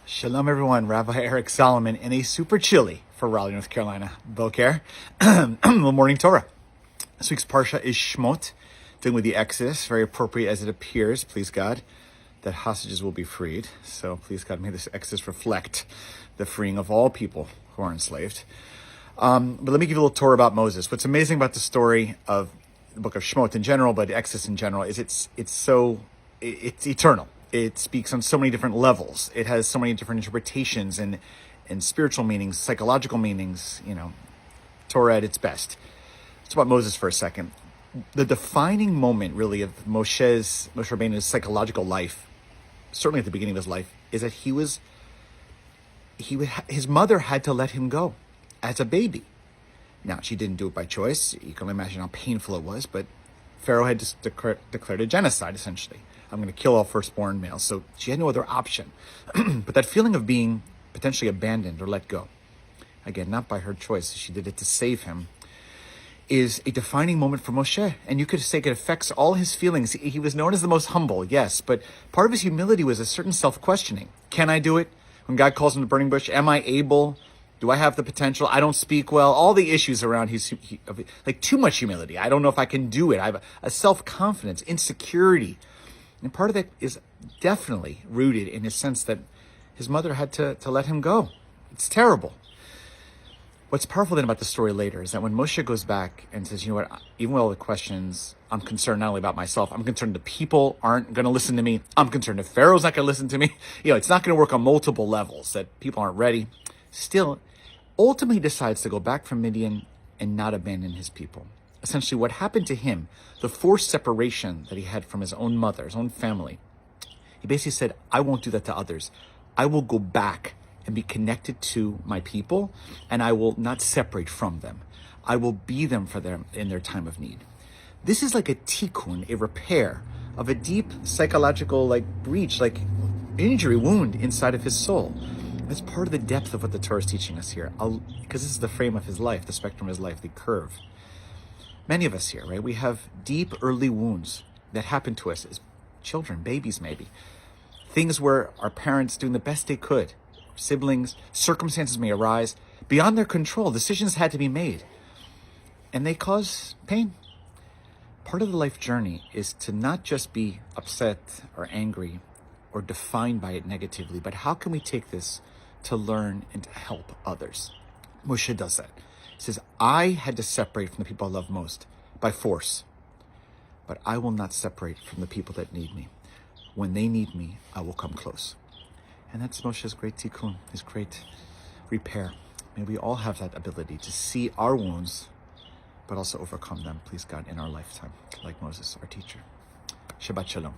Shalom, everyone. Rabbi Eric Solomon in a super chilly for Raleigh, North Carolina. Boker. Morning Torah. This week's Parsha is Shmot, dealing with the Exodus. Very appropriate as it appears, please God, that hostages will be freed. So please God, may this Exodus reflect the freeing of all people who are enslaved. But let me give you a little Torah about Moses. What's amazing about the story of the book of Shmot in general, but Exodus in general, is it's eternal. It speaks on so many different levels. It has so many different interpretations and spiritual meanings, psychological meanings, Torah at its best. Let's talk about Moses for a second. The defining moment, really, of Moshe Rabbeinu's psychological life, certainly at the beginning of his life, is that his mother had to let him go as a baby. Now, she didn't do it by choice. You can only imagine how painful it was, but Pharaoh had just declared a genocide, essentially. I'm going to kill all firstborn males. So she had no other option. But that feeling of being potentially abandoned or let go, again, not by her choice, she did it to save him, is a defining moment for Moshe. And you could say it affects all his feelings. He was known as the most humble, yes, but part of his humility was a certain self-questioning. Can I do it? When God calls him to the burning bush, am I able? Do I have the potential? I don't speak well. All the issues around like too much humility. I don't know if I can do it. I have a self-confidence, insecurity. And part of that is definitely rooted in his sense that his mother had to let him go. It's terrible. What's powerful then about the story later is that when Moshe goes back and says, you know what, even with all the questions, I'm concerned not only about myself, I'm concerned the people aren't going to listen to me. I'm concerned if Pharaoh's not going to listen to me. It's not going to work on multiple levels, that people aren't ready. Still, ultimately decides to go back from Midian and not abandon his people. Essentially, what happened to him, the forced separation that he had from his own mother, his own family, he basically said, I won't do that to others. I will go back and be connected to my people, and I will not separate from them. I will be them for them in their time of need. This is like a tikkun, a repair of a deep psychological breach, injury, wound inside of his soul. That's part of the depth of what the Torah is teaching us here, because this is the frame of his life, the spectrum of his life, the curve. Many of us here, right? We have deep early wounds that happen to us as children, babies maybe. Things where our parents doing the best they could, siblings, circumstances may arise beyond their control. Decisions had to be made, and they cause pain. Part of the life journey is to not just be upset or angry or defined by it negatively, but how can we take this to learn and to help others? Moshe does that. He says, I had to separate from the people I love most by force, but I will not separate from the people that need me. When they need me, I will come close. And that's Moshe's great tikkun, his great repair. May we all have that ability to see our wounds, but also overcome them, please God, in our lifetime, like Moses, our teacher. Shabbat Shalom.